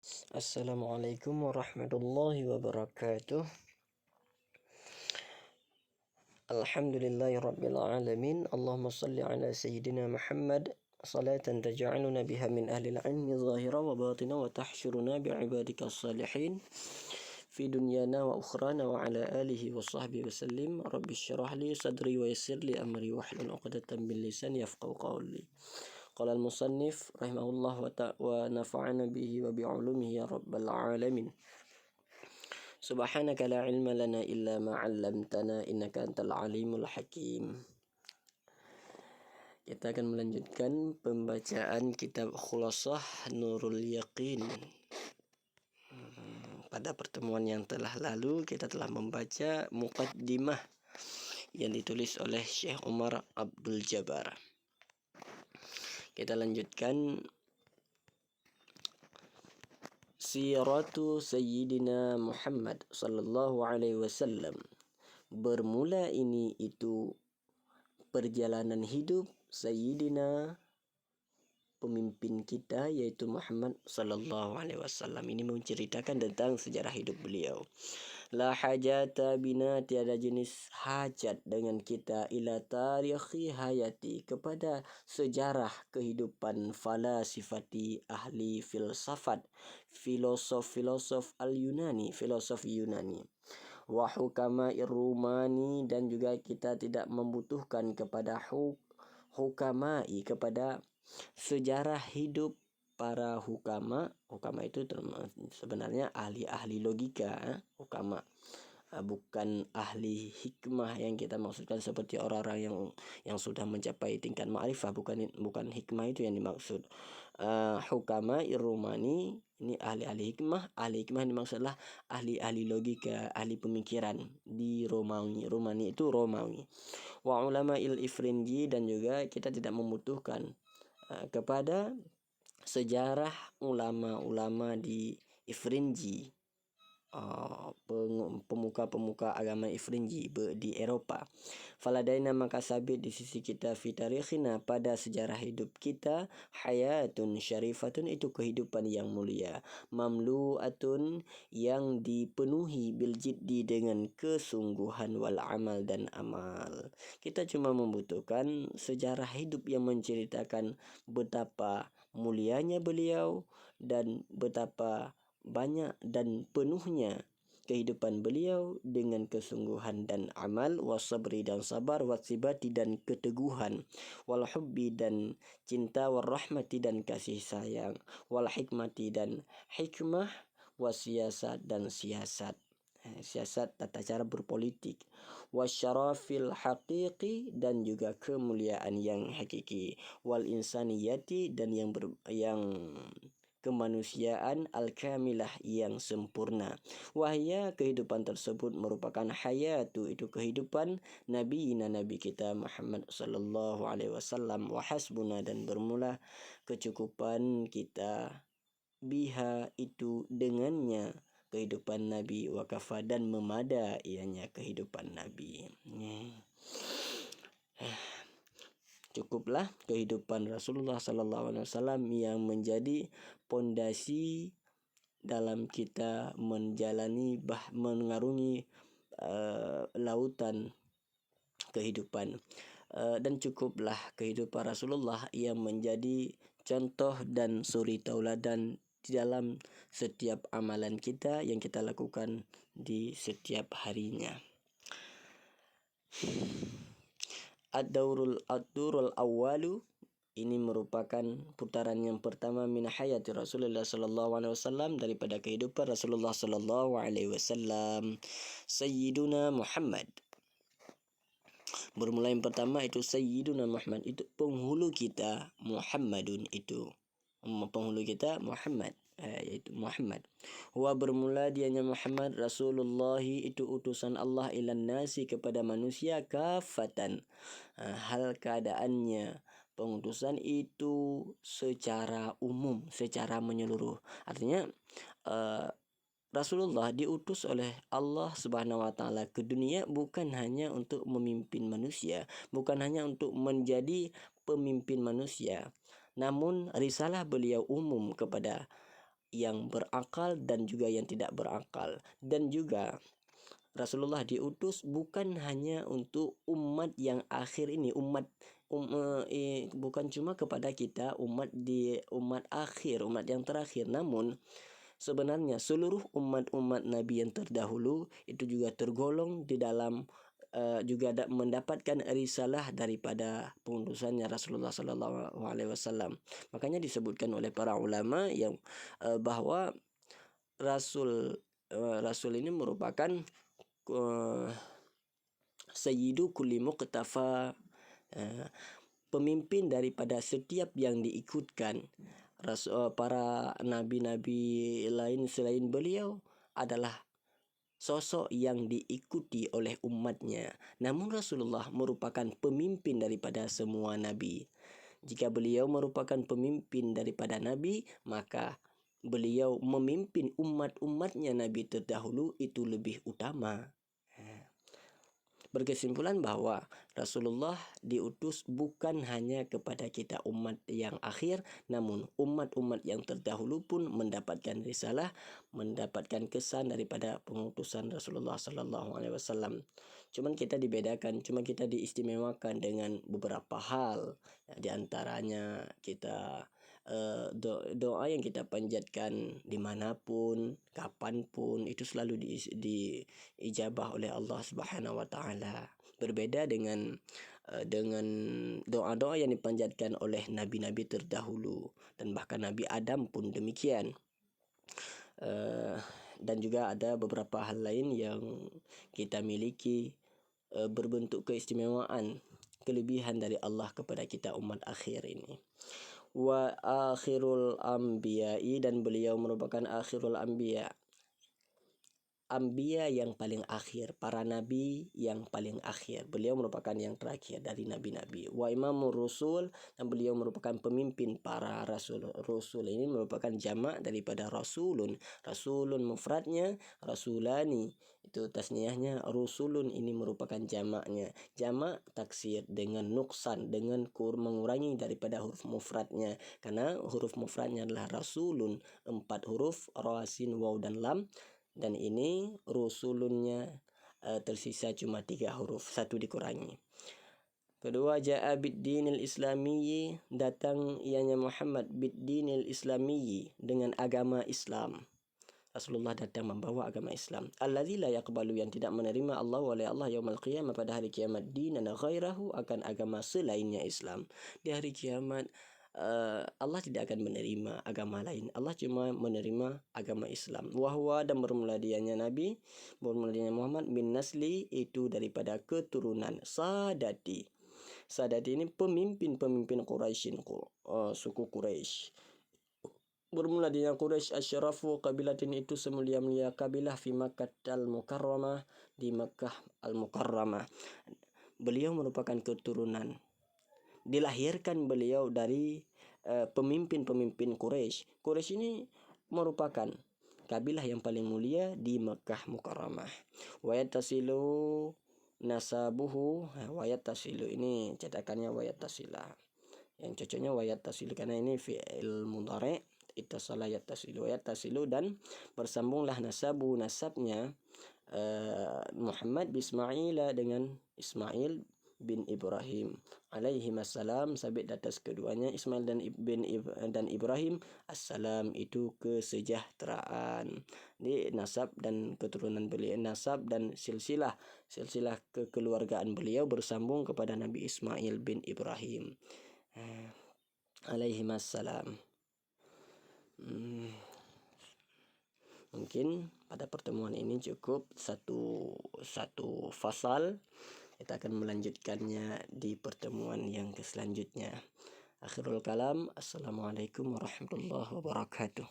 Assalamualaikum warahmatullahi wabarakatuh. Alhamdulillahi rabbil alamin. Allahumma salli ala sayyidina Muhammad salatan taj'aluna biha min ahli al-'ilmi zahira wa batina wa tahsyuruna bi'ibadika as-salihin fi dunyana wa ukhrana wa ala alihi wa sahbihi wa sallim. Rabbi syrah li sadri wa yassir li amri wahlul 'uqdatam min lisani yafqahu qawli. Qala al-musannif rahimahullah wa nafa'ana bihi wa bi'ulumihi ya rabbal alamin. Subhanaka la ilma lana illa ma 'allamtana innaka antal alimul hakim. Kita akan melanjutkan pembacaan kitab Khulasah Nurul Yaqin. Pada pertemuan yang telah lalu kita telah membaca muqaddimah yang ditulis oleh Syekh Umar Abdul Jabbar. Kita lanjutkan Siratu Sayyidina Muhammad sallallahu alaihi wasallam. Bermula ini itu perjalanan hidup Sayyidina, pemimpin kita, yaitu Muhammad sallallahu alaihi wasallam. Ini menceritakan tentang sejarah hidup beliau. La hajata bina, tiada jenis hajat dengan kita, ila tarikhi hayati, kepada sejarah kehidupan falasifati, ahli filsafat, filosof al-Yunani, filosof Yunani, wa hukama Rumani, dan juga kita tidak membutuhkan kepada hukamai, kepada sejarah hidup para hukama. Hukama itu sebenarnya ahli-ahli logika, hukama, bukan ahli hikmah yang kita maksudkan seperti orang-orang yang sudah mencapai tingkat ma'rifah, bukan hikmah itu yang dimaksud. Hukama Rumani ini ahli-ahli hikmah. Ahli hikmah yang dimaksudlah ahli-ahli logika, ahli pemikiran di Romawi. Rumani itu Romawi. Wa ulama Ifrinji, dan juga kita tidak membutuhkan kepada sejarah ulama-ulama di Ifrinji, pemuka-pemuka agama Ifrinji di Eropa. Faladaina, maka sabit di sisi kita, fi tarikhina, pada sejarah hidup kita, hayatun syarifatun, itu kehidupan yang mulia, mamlu'atun, yang dipenuhi, bil jiddi, dengan kesungguhan, wal amal, dan amal. Kita cuma membutuhkan sejarah hidup yang menceritakan betapa mulianya beliau dan betapa banyak dan penuhnya kehidupan beliau dengan kesungguhan dan amal, wasabri, dan sabar, wasibati, dan keteguhan, wal hubbi, dan cinta, wal rahmati, dan kasih sayang, wal hikmati, dan hikmah, wasiyasat, dan siasat, tata cara berpolitik, wasyarafil haqiqi, dan juga kemuliaan yang hakiki, wal insaniyati, dan yang kemanusiaan, al-kamilah, yang sempurna. Wahya, kehidupan tersebut merupakan hayatu, itu kehidupan nabi kita Muhammad sallallahu alaihi wasallam, wa hasbuna, dan bermula kecukupan kita, biha, itu dengannya kehidupan nabi, wa kafa, dan memada ianya kehidupan nabi. Cukuplah kehidupan Rasulullah sallallahu alaihi wasallam yang menjadi pondasi dalam kita mengarungi lautan kehidupan, dan cukuplah kehidupan Rasulullah yang menjadi contoh dan suri tauladan di dalam setiap amalan kita yang kita lakukan di setiap harinya. Ad-durul awwalu, ini merupakan putaran yang pertama, min hayati Rasulullah sallallahu alaihi wasallam, daripada kehidupan Rasulullah sallallahu alaihi wasallam. Sayyiduna Muhammad, bermula yang pertama itu Sayyiduna Muhammad, itu penghulu kita, Muhammadun, itu penghulu kita Muhammad, yaitu Muhammad. Wa, bermula dianya Muhammad, Rasulullah, itu utusan Allah, ilan nasi, kepada manusia, kafatan, hal keadaannya pengutusan itu secara umum, secara menyeluruh. Artinya Rasulullah diutus oleh Allah Subhanahu wa taala ke dunia bukan hanya untuk memimpin manusia, bukan hanya untuk menjadi pemimpin manusia, namun risalah beliau umum kepada yang berakal dan juga yang tidak berakal. Dan juga Rasulullah diutus bukan hanya untuk umat yang akhir ini, bukan cuma kepada kita umat akhir, umat yang terakhir, namun sebenarnya seluruh umat-umat Nabi yang terdahulu itu juga tergolong di dalam juga mendapatkan risalah daripada pengutusannya Rasulullah Sallallahu Alaihi Wasallam. Makanya disebutkan oleh para ulama yang bahwa Rasul ini merupakan sayyidu kulli muqtafa, pemimpin daripada setiap yang diikutkan. Para nabi-nabi lain selain beliau adalah sosok yang diikuti oleh umatnya. Namun Rasulullah merupakan pemimpin daripada semua nabi. Jika beliau merupakan pemimpin daripada nabi, maka beliau memimpin umat-umatnya nabi terdahulu itu lebih utama. Berkesimpulan bahwa Rasulullah diutus bukan hanya kepada kita umat yang akhir, namun umat-umat yang terdahulu pun mendapatkan risalah, mendapatkan kesan daripada pengutusan Rasulullah Sallallahu Alaihi Wasallam. Cuma kita diistimewakan dengan beberapa hal. Di antaranya kita doa yang kita panjatkan dimanapun, kapanpun, itu selalu diijabah oleh Allah Subhanahu Wa Taala. Berbeda dengan doa-doa yang dipanjatkan oleh nabi-nabi terdahulu, dan bahkan Nabi Adam pun demikian. Dan juga ada beberapa hal lain yang kita miliki berbentuk keistimewaan, kelebihan dari Allah kepada kita umat akhir ini. Wa akhirul anbiya'i, dan beliau merupakan akhirul anbiya', anbiya yang paling akhir, para nabi yang paling akhir. Beliau merupakan yang terakhir dari nabi-nabi. Wa imamur rusul, dan beliau merupakan pemimpin para rasul. Rasul ini merupakan jamak daripada rasulun. Rasulun mufradnya, rasulani itu tasniyahnya, rusulun ini merupakan jamaknya. Jamak taksir dengan nuksan, dengan mengurangi daripada huruf mufradnya, karena huruf mufradnya adalah rasulun, 4 huruf, ra, sin, waw dan lam. Dan ini rusulunnya tersisa cuma 3 huruf, 1 dikurangi. Kedua, ja'a bid-dinil islamiyyi, datang ianya Muhammad bid-dinil islamiyyi, dengan agama Islam. Rasulullah datang membawa agama Islam. Allazi la yaqbalu, yang tidak menerima Allah oleh Allah yaumul qiyamah, pada hari kiamat, dinan ghairahu, akan agama selainnya Islam. Di hari kiamat Allah tidak akan menerima agama lain. Allah cuma menerima agama Islam. Wahwa, dan bermula dianya Nabi, bermula dianya Muhammad, bin nasli, itu daripada keturunan Sadati. Sadati ini pemimpin-pemimpin Quraisyin, suku Quraisy. Bermula dianya Quraisy, asyrafu qabilatin, itu semulia-mulia kabilah, fi Makkah al-Mukarramah, di Makkah al-Mukarramah. Beliau merupakan keturunan, dilahirkan beliau dari pemimpin-pemimpin Quraisy. Quraisy ini merupakan kabilah yang paling mulia di Makkah Mukarramah. Wayat tasilu nasabuhu, wayat tasilu ini cetakannya wayat tasila, yang cocoknya wayat tasilu karena ini fi'il mudhari', ittasala yattasilu, wayat tasilu, dan bersambunglah nasabu, nasabnya Muhammad Bismaila, dengan Ismail bin Ibrahim alaihi assalam, sabit atas keduanya Ismail dan Ibrahim assalam, itu kesejahteraan. Di nasab dan keturunan beliau, nasab dan silsilah kekeluargaan beliau bersambung kepada Nabi Ismail bin Ibrahim alaihi assalam. Mungkin pada pertemuan ini cukup satu fasal. Kita akan melanjutkannya di pertemuan yang selanjutnya. Akhirul kalam, assalamualaikum warahmatullahi wabarakatuh.